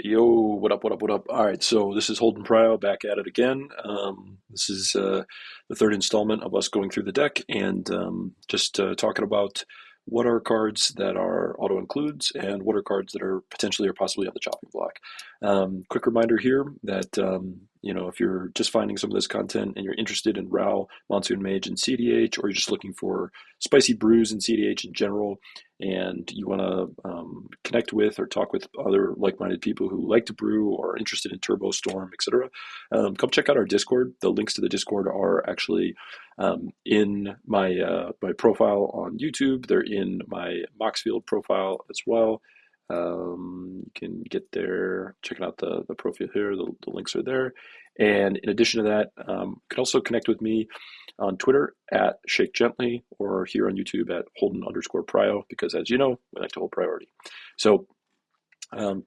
Yo, what up, what up, what up? All right, so this is Holden Prio back at it again. This is the third installment of us going through the deck and just talking about what are cards that are auto includes and what are cards that are potentially or possibly on the chopping block. Quick reminder here that if you're just finding some of this content and you're interested in Ral, Monsoon Mage, and cEDH, or you're just looking for spicy brews in cEDH in general, and you want to connect with or talk with other like-minded people who like to brew or are interested in Turbo Storm, etc., come check out our Discord. The links to the Discord are actually in my profile on YouTube. They're in my Moxfield profile as well. You can get there, checking out the profile here. The links are there. And in addition to that, you can also connect with me on Twitter at Shake Gently or here on YouTube at Holden_Prio, because as you know, we like to hold priority. So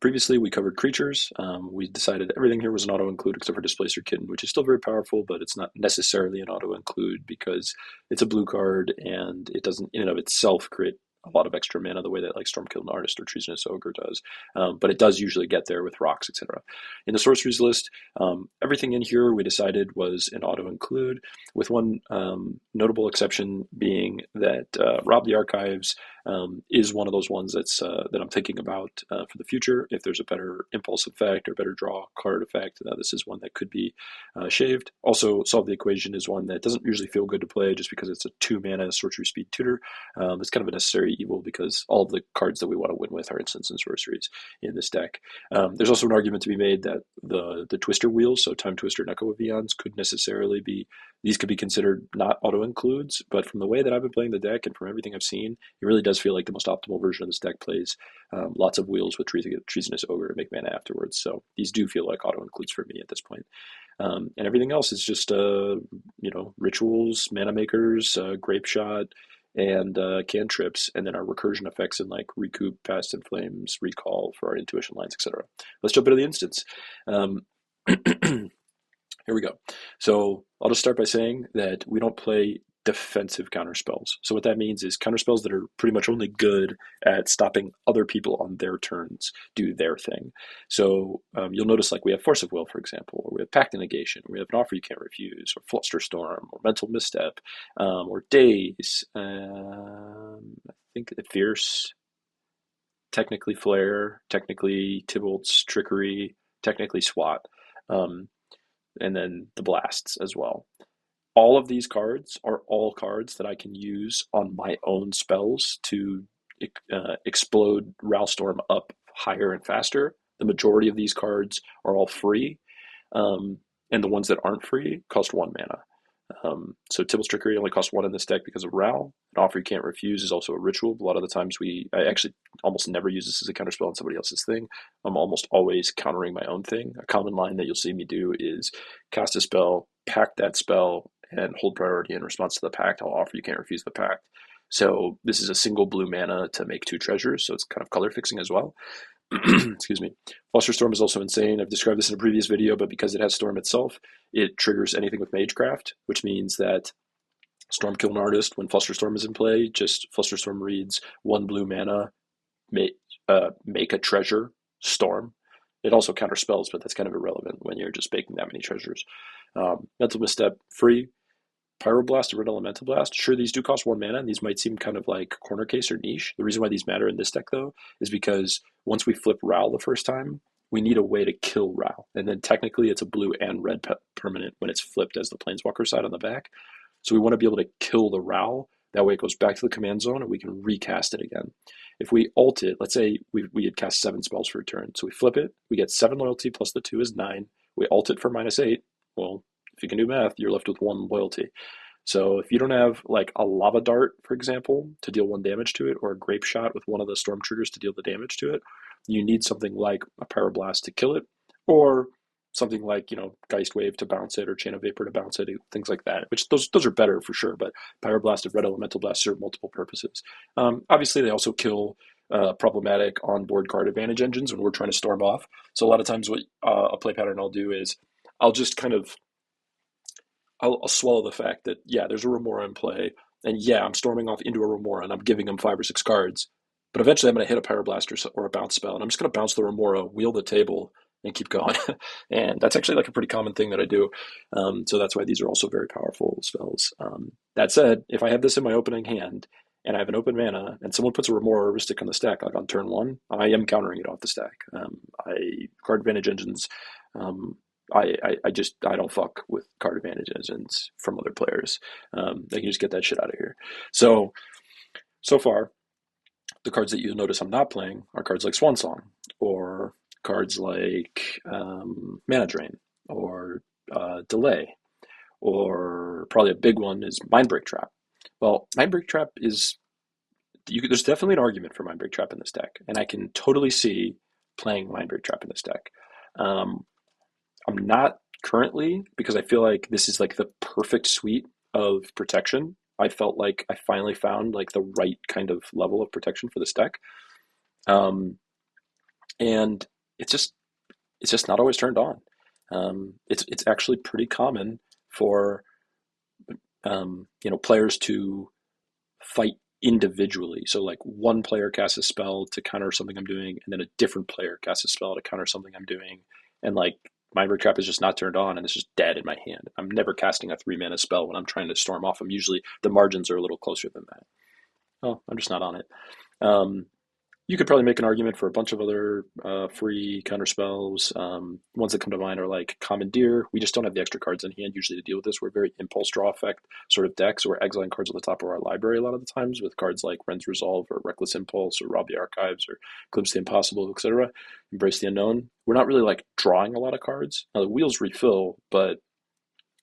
previously we covered creatures. We decided everything here was an auto include except for Displacer Kitten, which is still very powerful, but it's not necessarily an auto include because it's a blue card and it doesn't in and of itself create a lot of extra mana the way that like Stormkiln Artist or Treasonous Ogre does, but it does usually get there with rocks, etc. In the sorceries list, everything in here we decided was an auto include, with one notable exception being that Rob the Archives is one of those ones that I'm thinking about for the future. If there's a better impulse effect or better draw card effect, this is one that could be shaved. Also, Solve the Equation is one that doesn't usually feel good to play just because it's a 2-mana sorcery speed tutor. It's kind of a necessary evil because all of the cards that we want to win with are instants and sorceries in this deck. There's also an argument to be made that the Twister wheels, so Time Twister and Echo of Eons, could necessarily be, these could be considered not auto includes, but from the way that I've been playing the deck and from everything I've seen, it really does feel like the most optimal version of this deck plays lots of wheels with Treasonous Ogre to make mana afterwards. So these do feel like auto includes for me at this point. And everything else is just rituals, mana makers, grape shot, and cantrips, and then our recursion effects in like recoup, past in flames, recall for our intuition lines, etc. Let's jump into the instance. Here we go. So I'll just start by saying that we don't play defensive counter spells. So what that means is counter spells that are pretty much only good at stopping other people on their turns do their thing. So you'll notice like we have Force of Will, for example, or we have Pact of Negation, or we have an Offer You Can't Refuse, or Flusterstorm, or Mental Misstep, or Daze. I think Fierce, technically Flare, technically Tybalt's Trickery, technically Swat. And then the blasts as well. All of these cards are all cards that I can use on my own spells to explode Ral STORM up higher and faster. The majority of these cards are all free, and the ones that aren't free cost 1 mana. So Tybalt's Trickery only costs 1 in this deck because of Ral. An Offer You Can't Refuse is also a ritual. A lot of the times I actually almost never use this as a counterspell on somebody else's thing. I'm almost always countering my own thing. A common line that you'll see me do is cast a spell, pact that spell, and hold priority in response to the pact. I'll Offer You Can't Refuse the pact. So this is a single blue mana to make 2 treasures, so it's kind of color fixing as well. Excuse me. Flusterstorm is also insane. I've described this in a previous video, but because it has Storm itself, it triggers anything with Magecraft, which means that Stormkiln Artist, when Flusterstorm is in play, just Flusterstorm reads 1 blue mana, make a treasure, Storm. It also counters spells, but that's kind of irrelevant when you're just making that many treasures. Mental Misstep, free. Pyroblast and Red Elemental Blast, sure, these do cost 1 mana, and these might seem kind of like corner case or niche. The reason why these matter in this deck, though, is because once we flip Ral the first time, we need a way to kill Ral. And then technically it's a blue and red permanent when it's flipped as the Planeswalker side on the back. So we want to be able to kill the Ral. That way it goes back to the command zone and we can recast it again. If we ult it, let's say we had cast 7 spells for a turn. So we flip it, we get 7 loyalty plus the 2 is 9. We ult it for -8. Well, if you can do math, you're left with 1 loyalty. So if you don't have like a lava dart, for example, to deal 1 damage to it, or a grape shot with one of the storm triggers to deal the damage to it, you need something like a pyroblast to kill it, or something like Geist Wave to bounce it, or Chain of Vapor to bounce it, things like that. Which those are better for sure, but Pyroblast and Red Elemental Blast serve multiple purposes. Obviously, they also kill problematic on-board card advantage engines when we're trying to storm off. So a lot of times, what a play pattern I'll do is I'll just kind of I'll swallow the fact that, yeah, there's a Remora in play, and yeah, I'm storming off into a Remora, and I'm giving him 5 or 6 cards, But eventually I'm going to hit a Pyroblast or a bounce spell, and I'm just going to bounce the Remora, wheel the table, and keep going. And that's actually like a pretty common thing that I do. So that's why these are also very powerful spells. That said, if I have this in my opening hand and I have an open mana and someone puts a Remora or a Rhystic on the stack, like on turn one, I am countering it off the stack. Card advantage engines. I don't fuck with card advantage engines from other players. They can just get that shit out of here. So far, the cards that you'll notice I'm not playing are cards like Swan Song, or cards like Mana Drain, or Delay, or probably a big one is Mindbreak Trap. Well, Mindbreak Trap is there's definitely an argument for Mindbreak Trap in this deck, and I can totally see playing Mindbreak Trap in this deck. Um, I'm not currently, because I feel like this is like the perfect suite of protection. I felt like I finally found like the right kind of level of protection for this deck. Um, and it's just not always turned on. It's actually pretty common for players to fight individually. So like one player casts a spell to counter something I'm doing, and then a different player casts a spell to counter something I'm doing, and like my Mindbreak Trap is just not turned on, and it's just dead in my hand. I'm never casting a 3 mana spell when I'm trying to storm off them. Usually the margins are a little closer than that. Oh, I'm just not on it. Um, you could probably make an argument for a bunch of other free counter spells. Ones that come to mind are like Commandeer. We just don't have the extra cards in hand usually to deal with this. We're very impulse draw effect sort of decks. So we're exiling cards at the top of our library a lot of the times with cards like Ren's Resolve or Reckless Impulse or Rob the Archives or Glimpse the Impossible, etc. Embrace the Unknown. We're not really like drawing a lot of cards. Now the wheels refill, but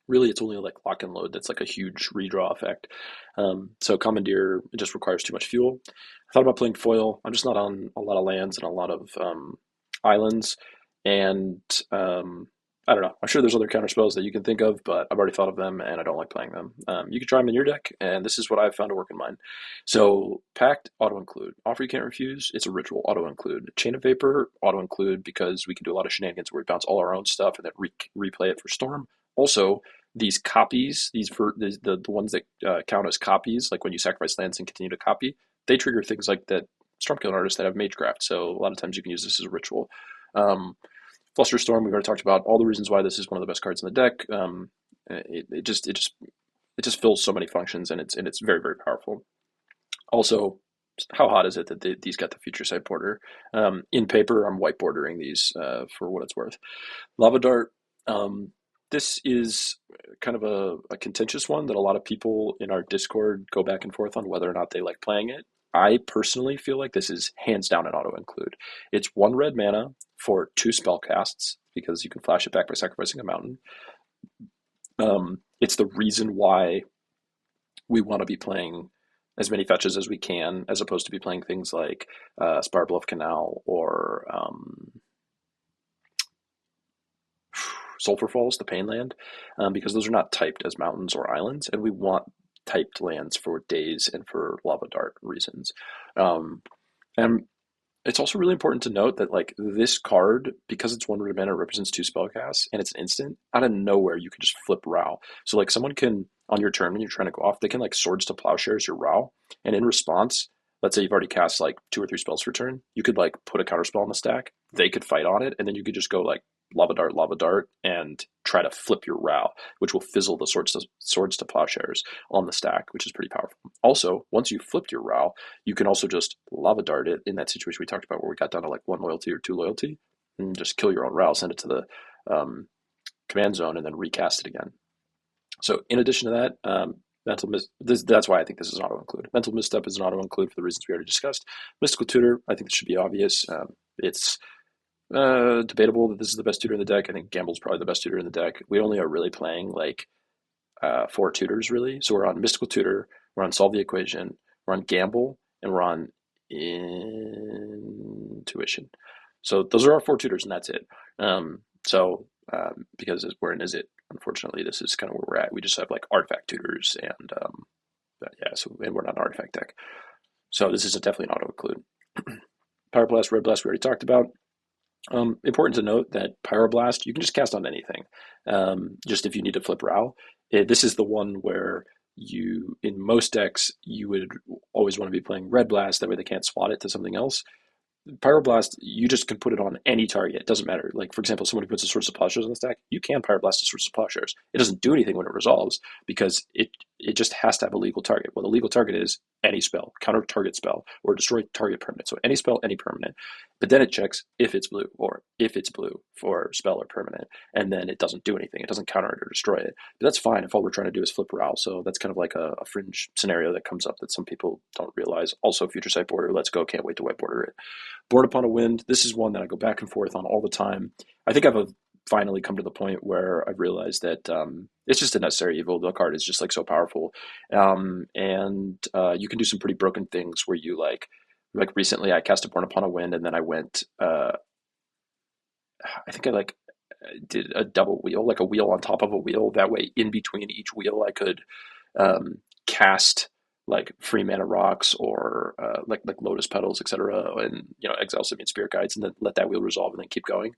really it's only like lock and load that's like a huge redraw effect. So Commandeer, it just requires too much fuel. I thought about playing foil. I'm just not on a lot of lands and a lot of islands, and I don't know. I'm sure there's other counter spells that you can think of, but I've already thought of them and I don't like playing them. You can try them in your deck, and this is what I've found to work in mine. So Pact, auto include. Offer you can't refuse. It's a ritual, auto include. Chain of Vapor, auto include, because we can do a lot of shenanigans where we bounce all our own stuff and then replay it for Storm. Also, these copies, the ones that count as copies, like when you sacrifice lands and continue to copy, they trigger things like that Stormkiln artists that have Magecraft. So a lot of times you can use this as a ritual. Flusterstorm, we've already talked about all the reasons why this is one of the best cards in the deck. It just fills so many functions, and it's very, very powerful. Also, how hot is it that these got the future sight border? In paper, I'm whitebordering these for what it's worth. Lava Dart. This is kind of a contentious one that a lot of people in our Discord go back and forth on whether or not they like playing it. I personally feel like this is hands down an auto include. It's 1 red mana for 2 spell casts because you can flash it back by sacrificing a mountain. It's the reason why we want to be playing as many fetches as we can, as opposed to be playing things like Spirebluff Canal or Sulphur Falls, the Painland, because those are not typed as mountains or islands, and we want typed lands for days and for Lava Dart reasons. And it's also really important to note that like this card, because it's 1 red mana, it represents 2 spellcasts, and it's an instant. Out of nowhere, you can just flip Ral. So like someone can on your turn when you're trying to go off, they can like Swords to Plowshares your Ral, and in response, let's say you've already cast like 2 or 3 spells per turn, you could like put a counter spell on the stack. They could fight on it, and then you could just go like Lava Dart, and try to flip your Ral, which will fizzle the Swords to Plowshares on the stack, which is pretty powerful. Also, once you've flipped your Ral, you can also just Lava Dart it in that situation we talked about where we got down to like 1 loyalty or 2 loyalty, and just kill your own Ral, send it to the command zone, and then recast it again. So in addition to that, that's why I think this is an auto include. Mental Misstep is an auto include for the reasons we already discussed. Mystical Tutor, I think this should be obvious. It's debatable that this is the best tutor in the deck. I think Gamble's probably the best tutor in the deck. We only are really playing like 4 tutors really. So we're on Mystical Tutor, we're on Solve the Equation, we're on Gamble, and we're on Intuition. So those are our 4 tutors, and that's it. Because we're in Izzet, unfortunately, this is kind of where we're at. We just have like artifact tutors, and and we're not an artifact deck. So this is definitely an auto include. Pyroblast, Red Blast, we already talked about. Important to note that Pyroblast, you can just cast on anything. Just if you need to flip Ral. This is the one where in most decks, you would always want to be playing Red Blast. That way they can't swat it to something else. Pyroblast, you just can put it on any target. It doesn't matter. Like, for example, somebody puts a Swords to Plowshares on the stack, you can Pyroblast a Swords to Plowshares. It doesn't do anything when it resolves because it just has to have a legal target. Well, the legal target is any spell, counter target spell, or destroy target permanent. So any spell, any permanent. But then it checks if it's blue or if it's blue for spell or permanent, and then it doesn't do anything. It doesn't counter it or destroy it. But that's fine if all we're trying to do is flip Ral. So that's kind of like a fringe scenario that comes up that some people don't realize. Also, Future Sight Border, let's go, can't wait to white border it. Born Upon a Wind, this is one that I go back and forth on all the time. I think I've finally come to the point where I've realized that it's just a necessary evil. The card is just like so powerful. And you can do some pretty broken things where you like recently I cast a Born Upon a Wind and then I went, I think I like did a double wheel, like a wheel on top of a wheel. That way in between each wheel I could cast like free mana rocks or like lotus petals, etc., and exile Simeon spirit guides, and then let that wheel resolve and then keep going.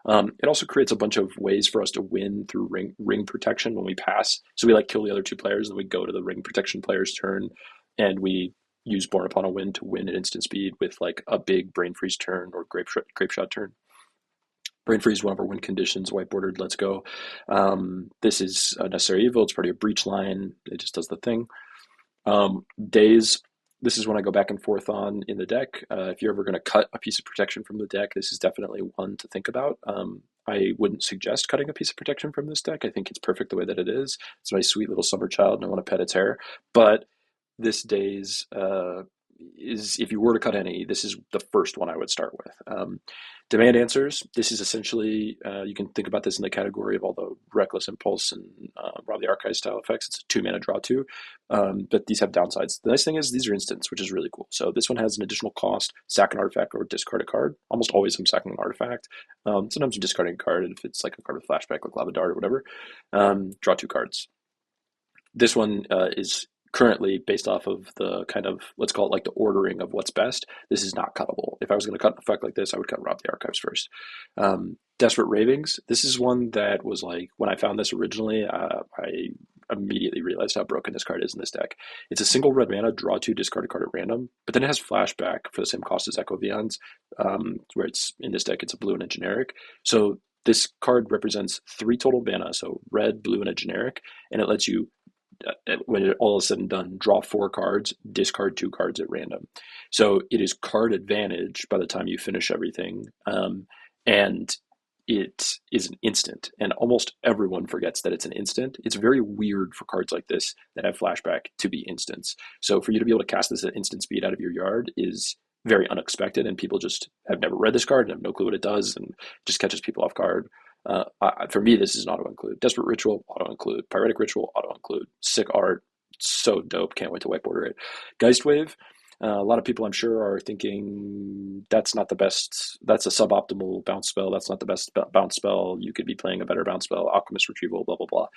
It also creates a bunch of ways for us to win through ring protection when we pass. So we like kill the other two players, and we go to the ring protection player's turn, and we use Born Upon a Wind to win at instant speed with like a big Brain Freeze turn or Grape Shot turn. Brain Freeze, one of our win conditions, white bordered, let's go. This is a necessary evil. It's part of your breach line. It just does the thing. Days, this is when I go back and forth on in the deck. If you're ever going to cut a piece of protection from the deck, this is definitely one to think about. I wouldn't suggest cutting a piece of protection from this deck. I think it's perfect the way that it is. It's my sweet little summer child, and I want to pet its hair. But this Days is, if you were to cut any, this is the first one I would start with. Demand Answers, this is essentially, you can think about this in the category of all the Reckless Impulse and Rob the Archive style effects. It's a 2-mana draw 2, but these have downsides. The nice thing is these are instants, which is really cool. So this one has an additional cost, sack an artifact or discard a card. Almost always I'm sacking an artifact. Sometimes I'm discarding a card if it's like a card with flashback, like Lava Dart or whatever. Draw 2 cards. This one is currently based off of the kind of, let's call it like the ordering of what's best. This is not cuttable. If I was going to cut an effect like this, I would cut Rob the Archives first. Desperate Ravings, this is one that was like, when I found this originally, I immediately realized how broken this card is in this deck. It's a single red mana, draw 2, discard a card at random, but then it has flashback for the same cost as Echo Vions, where it's in this deck, it's a blue and a generic. So this card represents 3 total mana, so red, blue, and a generic, and it lets you, when it all is said and done, draw 4 cards, discard 2 cards at random. So it is card advantage by the time you finish everything, and it is an instant. And almost everyone forgets that it's an instant. It's very weird for cards like this that have flashback to be instants. So for you to be able to cast this at instant speed out of your yard is very unexpected, and people just have never read this card and have no clue what it does, and just catches people off guard. For me, this is an auto-include. Desperate Ritual, auto-include. Pyretic Ritual, auto-include. Sick art, so dope, can't wait to white border it. Geist Wave, a lot of people I'm sure are thinking that's not the best, that's a suboptimal bounce spell, that's not the best bounce spell, you could be playing a better bounce spell, Alchemist Retrieval, blah, blah, blah.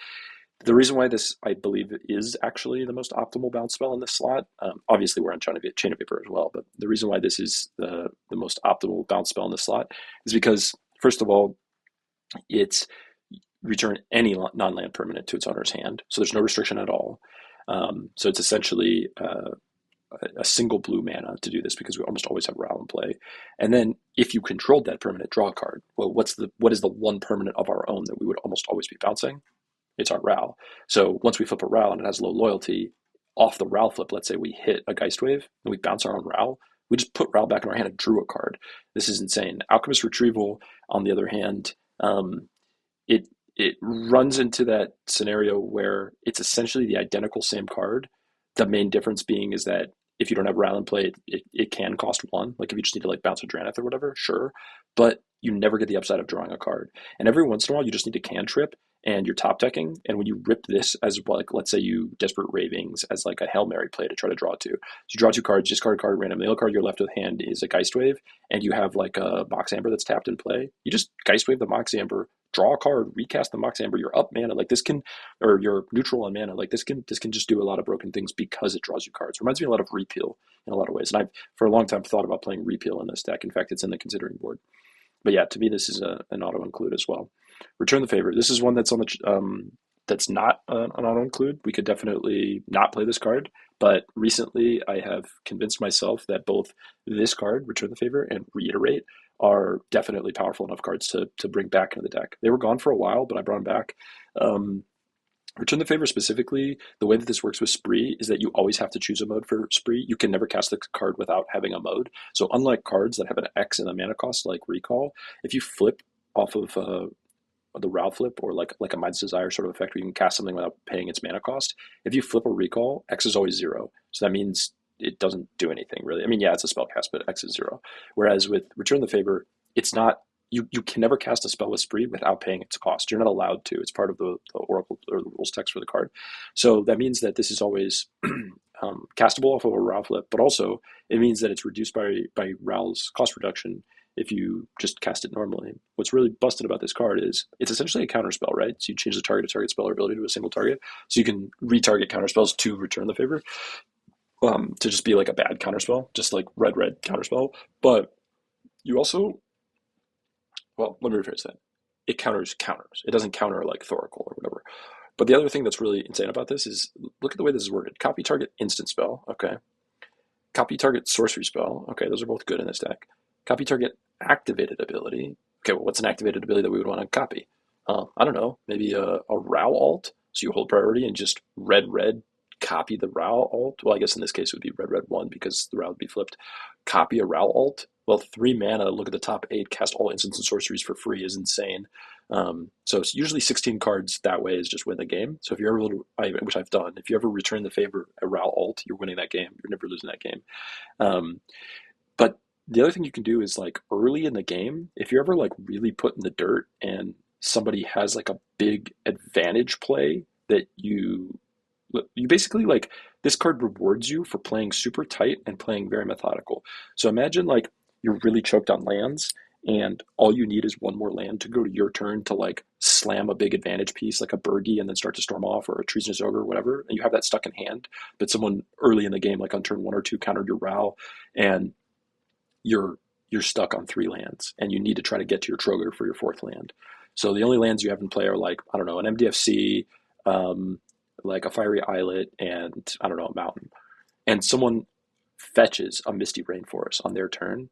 The reason why this, I believe, is actually the most optimal bounce spell in this slot, obviously we're on Chain of Vapor as well, but the reason why this is the most optimal bounce spell in this slot is because, first of all, it's return any non-land permanent to its owner's hand, so there's no restriction at all. So it's essentially a single blue mana to do this because we almost always have Ral in play. And then if you controlled that permanent, draw a card. Well, what is the one permanent of our own that we would almost always be bouncing? It's our Ral. So once we flip a Ral and it has low loyalty, off the Ral flip, let's say we hit a Geist Wave and we bounce our own Ral, we just put Ral back in our hand and drew a card. This is insane. Alchemist Retrieval, on the other hand, it runs into that scenario where it's essentially the identical same card. The main difference being is that if you don't have Ral in play, it can cost 1. Like if you just need to like bounce a Drannith or whatever, sure. But you never get the upside of drawing a card. And every once in a while, you just need to cantrip and you're top decking. And when you rip this as like, let's say you Desperate Ravings as like a Hail Mary play to try to draw 2. So you draw 2 cards, discard a card at random. The only card you're left with hand is a Geist Wave, and you have like a Mox Amber that's tapped in play. You just Geist Wave the Mox Amber, draw a card, recast the Mox Amber, you're up mana. Like this can, or you're neutral on mana. Like this can just do a lot of broken things because it draws you cards. It reminds me a lot of Repeal in a lot of ways. And I've for a long time thought about playing Repeal in this deck. In fact, it's in the considering board. But yeah, to me, this is an auto include as well. Return the Favor. This is one that's on the that's not an auto include, we could definitely not play this card. But recently, I have convinced myself that both this card, Return the Favor, and Reiterate are definitely powerful enough cards to bring back into the deck. They were gone for a while, but I brought them back. Um, Return the Favor specifically, the way that this works with Spree is that you always have to choose a mode for Spree. You can never cast the card without having a mode. So unlike cards that have an X in the mana cost, like Recall, if you flip off of the Ral flip or like a Mind's Desire sort of effect where you can cast something without paying its mana cost, if you flip a Recall, X is always 0. So that means it doesn't do anything really. I mean, yeah, it's a spell cast, but X is 0. Whereas with Return the Favor, it's not you can never cast a spell with Spree without paying its cost. You're not allowed to. It's part of the Oracle or the rules text for the card. So that means that this is always castable off of a Ral flip, but also it means that it's reduced by Ral's cost reduction if you just cast it normally. What's really busted about this card is it's essentially a counter spell, right? So you change the target of target spell or ability to a single target. So you can retarget counter spells to Return the Favor, to just be like a bad counter spell, just like red counter spell. But you also, well, let me rephrase that. It counters counters. It doesn't counter like Thoracle or whatever. But the other thing that's really insane about this is look at the way this is worded. Copy target instant spell, okay. Copy target sorcery spell, okay, those are both good in this deck. Copy target activated ability. Okay, well, what's an activated ability that we would want to copy? I don't know, maybe a Ral alt. So you hold priority and just red copy the Ral alt. Well, I guess in this case it would be red 1 because the Ral would be flipped. Copy a Ral alt. Well, 3 mana, look at the top 8, cast all instants and sorceries for free is insane. So it's usually 16 cards that way is just win the game. So if you're ever, which I've done, if you ever return the favor a Ral alt, you're winning that game. You're never losing that game. But the other thing you can do is like early in the game, if you're ever like really put in the dirt and somebody has like a big advantage play that you basically like this card rewards you for playing super tight and playing very methodical. So imagine like you're really choked on lands and all you need is one more land to go to your turn to like slam a big advantage piece like a Burgie and then start to storm off or a Treasonous Ogre or whatever, and you have that stuck in hand, but someone early in the game like on turn 1 or 2 countered your Ral and you're stuck on 3 lands and you need to try to get to your Troger for your 4th land. So the only lands you have in play are like, I don't know, an MDFC, like a Fiery Islet, and I don't know, a mountain. And someone fetches a Misty Rainforest on their turn.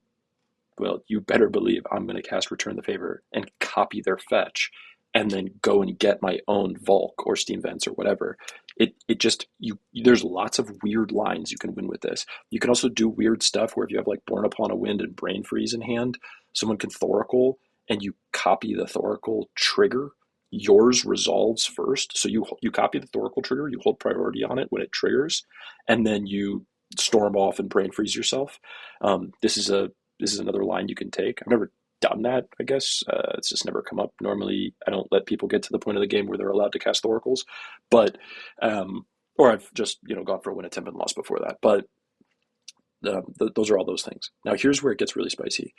Well, you better believe I'm going to cast Return the Favor and copy their fetch and then go and get my own Volk or Steam Vents or whatever. It just there's lots of weird lines you can win with this. You can also do weird stuff where if you have like Born Upon a Wind and Brain Freeze in hand, someone can Thoracle and you copy the Thoracle trigger. Yours resolves first, so you copy the Thoracle trigger, you hold priority on it when it triggers, and then you storm off and Brain Freeze yourself. This is another line you can take. I've never done that, I guess. It's just never come up. Normally, I don't let people get to the point of the game where they're allowed to cast oracles, but or I've just gone for a win attempt and lost before that. But those are all those things. Now, here's where it gets really spicy.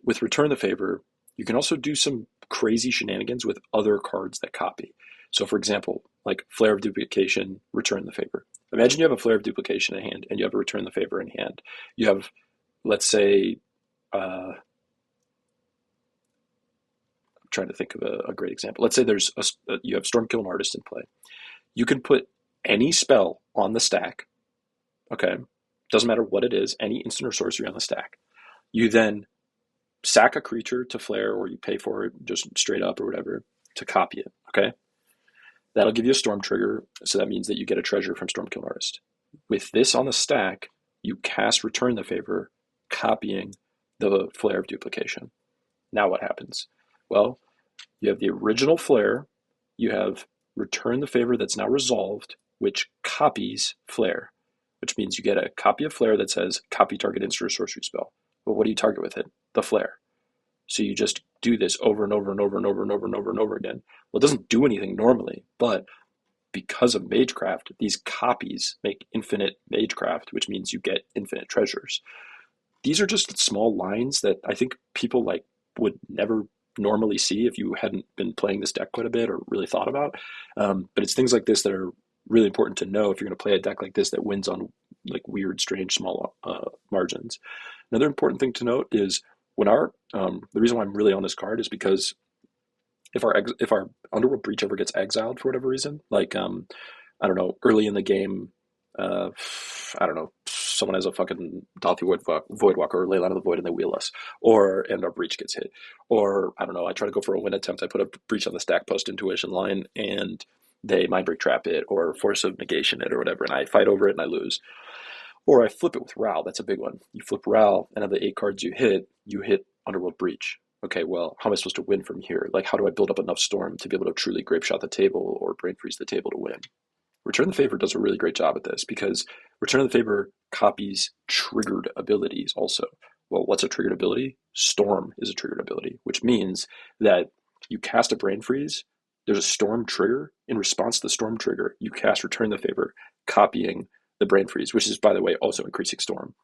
With Return the Favor, you can also do some crazy shenanigans with other cards that copy. So, for example, like Flare of Duplication, Return the Favor. Imagine you have a Flare of Duplication in hand and you have a Return the Favor in hand. You have, let's say, I'm trying to think of a great example. Let's say you have Stormkiln Artist in play. You can put any spell on the stack. Okay, doesn't matter what it is, any instant or sorcery on the stack. You then sack a creature to flare, or you pay for it just straight up or whatever to copy it. Okay, that'll give you a storm trigger, so that means that you get a treasure from Stormkiln Artist. With this on the stack, you cast Return the Favor, copying the Flare of Duplication. Now what happens? Well, you have the original Flare, you have Return the Favor that's now resolved, which copies Flare, which means you get a copy of Flare that says copy target instant or sorcery spell. Well, what do you target with it? The Flare. So you just do this over and over and over and over and over and over and over again. Well, it doesn't do anything normally, but because of Magecraft, these copies make infinite Magecraft, which means you get infinite treasures. These are just small lines that I think people like would never normally see if you hadn't been playing this deck quite a bit or really thought about. But it's things like this that are really important to know if you're going to play a deck like this that wins on like weird, strange, small margins. Another important thing to note is when the reason why I'm really on this card is because if our Underworld Breach ever gets exiled for whatever reason, like I don't know, early in the game, uh, I don't know, someone has a fucking Dathi Voidwalker or Leyline of the Void and they wheel us, or and our breach gets hit, or I don't know, I try to go for a win attempt, I put a breach on the stack post intuition line, and they mind break trap it or force of negation it or whatever, and I fight over it and I lose. Or I flip it with Ral. That's a big one. You flip Ral, and of the 8 cards you hit Underworld Breach. Okay, well, how am I supposed to win from here? Like, how do I build up enough Storm to be able to truly grape shot the table or brain freeze the table to win? Return the Favor does a really great job at this because Return of the Favor copies triggered abilities also. Well, what's a triggered ability? Storm is a triggered ability, which means that you cast a brain freeze, there's a storm trigger. In response to the storm trigger, you cast Return the Favor, copying the brain freeze, which is, by the way, also increasing storm.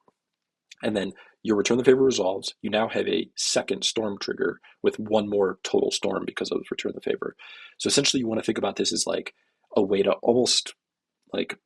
And then your Return the Favor resolves. You now have a second storm trigger with one more total storm because of Return the Favor. So essentially, you want to think about this as like a way to almost like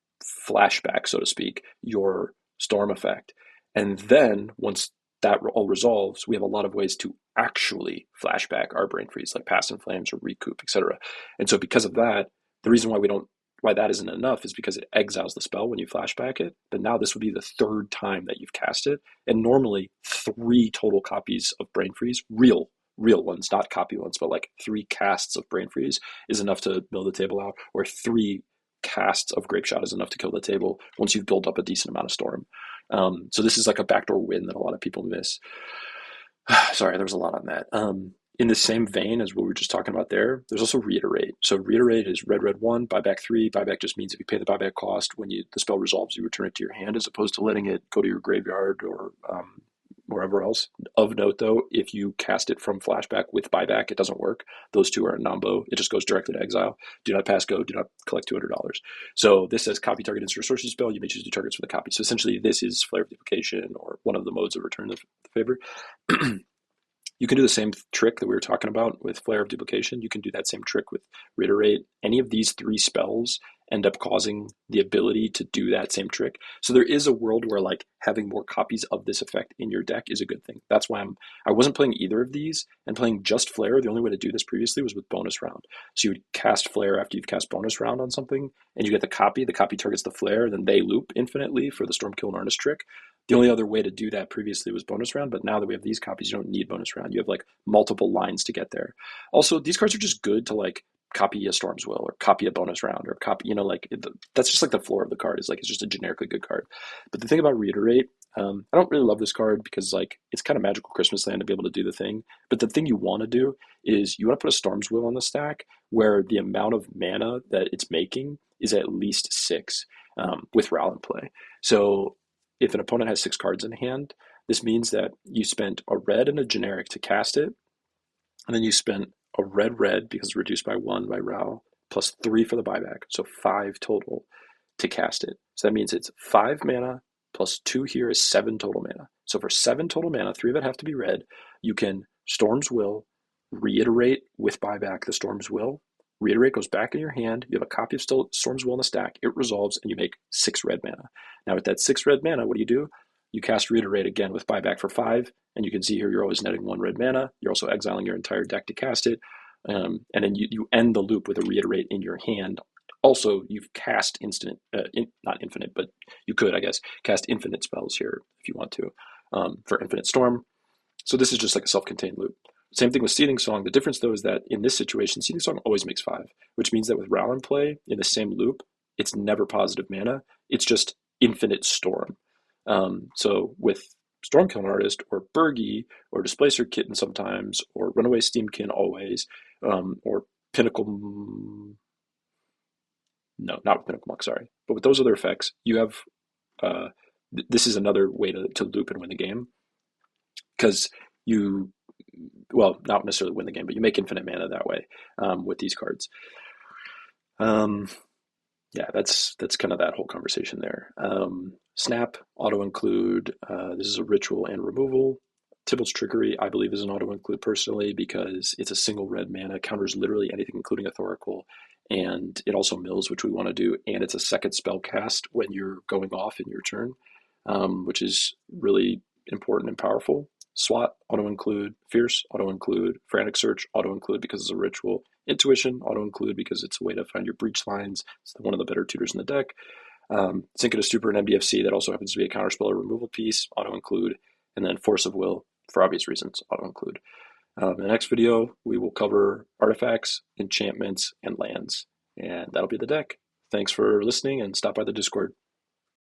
flashback, so to speak, your storm effect. And then once that all resolves, we have a lot of ways to actually flashback our brain freeze, like Past in Flames or Recoup, etc. And so because of that, the reason why that isn't enough is because it exiles the spell when you flashback it. But now this would be the third time that you've cast it. And normally 3 total copies of Brain Freeze, real ones, not copy ones, but like 3 casts of Brain Freeze is enough to mill the table out, or 3 casts of Grape Shot is enough to kill the table once you've built up a decent amount of Storm. So this is like a backdoor win that a lot of people miss. Sorry, there was a lot on that. In the same vein as what we were just talking about there's also Reiterate. So Reiterate is red 1, buyback 3. Buyback just means if you pay the buyback cost, when the spell resolves, you return it to your hand as opposed to letting it go to your graveyard or wherever else. Of note, though, if you cast it from flashback with buyback, it doesn't work. Those two are a nombo. It just goes directly to exile. Do not pass go. Do not collect $200. So this says copy target instant sorcery spell. You may choose 2 targets for the copy. So essentially, this is Flare of Duplication or one of the modes of Return the Favor. You can do the same trick that we were talking about with Flare of Duplication. You can do that same trick with Reiterate. Any of these 3 spells end up causing the ability to do that same trick. So there is a world where like having more copies of this effect in your deck is a good thing. That's why I wasn't playing either of these, and playing just Flare. The only way to do this previously was with bonus round. So you would cast Flare after you've cast bonus round on something, and you get the copy. The copy targets the Flare, then they loop infinitely for the Stormkill and Arnis trick. The only other way to do that previously was bonus round, but now that we have these copies, you don't need bonus round. You have like multiple lines to get there. Also, these cards are just good to like copy a Storm's Will or copy a bonus round or copy, that's just like the floor of the card is like, it's just a generically good card. But the thing about Reiterate, I don't really love this card because like it's kind of magical Christmas land to be able to do the thing. But the thing you want to do is you want to put a Storm's Will on the stack where the amount of mana that it's making is at least 6 with Ral in play. So if an opponent has 6 cards in hand, this means that you spent a red and a generic to cast it, and then you spent a red because it's reduced by 1 by Ral, plus 3 for the buyback, so 5 total to cast it. So that means it's 5 mana plus 2 here is 7 total mana. So for 7 total mana, 3 of it have to be red. You can Storm's Will, Reiterate with buyback the Storm's Will. Reiterate goes back in your hand. You have a copy of Storm's Will in the stack. It resolves, and you make 6 red mana. Now with that 6 red mana, what do? You cast Reiterate again with buyback for 5, and you can see here you're always netting 1 red mana. You're also exiling your entire deck to cast it, and then you end the loop with a Reiterate in your hand. Also, you've cast not infinite, but you could, I guess, cast infinite spells here if you want to for Infinite Storm. So this is just like a self-contained loop. Same thing with Seething Song. The difference, though, is that in this situation, Seething Song always makes 5, which means that with Ral in play in the same loop, it's never positive mana. It's just infinite Storm. So with Stormkill Artist or Burgie or Displacer Kitten sometimes or Runaway Steamkin always or Pinnacle... No, not with Pinnacle Muck, sorry. But with those other effects, you have... this is another way to loop and win the game because you... Well, not necessarily win the game, but you make infinite mana that way with these cards. Yeah, that's kind of that whole conversation there. Snap, auto-include. This is a ritual and removal. Tybalt's Trickery, I believe, is an auto-include personally because it's a single red mana, counters literally anything, including a Thoracle, and it also mills, which we want to do, and it's a second spell cast when you're going off in your turn, which is really important and powerful. SWAT, auto-include. Fierce, auto-include. Frantic Search, auto-include because it's a ritual. Intuition, auto-include because it's a way to find your breach lines. It's one of the better tutors in the deck. Sync of Stupor and MDFC, that also happens to be a counterspell or removal piece, auto-include. And then Force of Will, for obvious reasons, auto-include. In the next video, we will cover artifacts, enchantments, and lands. And that'll be the deck. Thanks for listening, and stop by the Discord.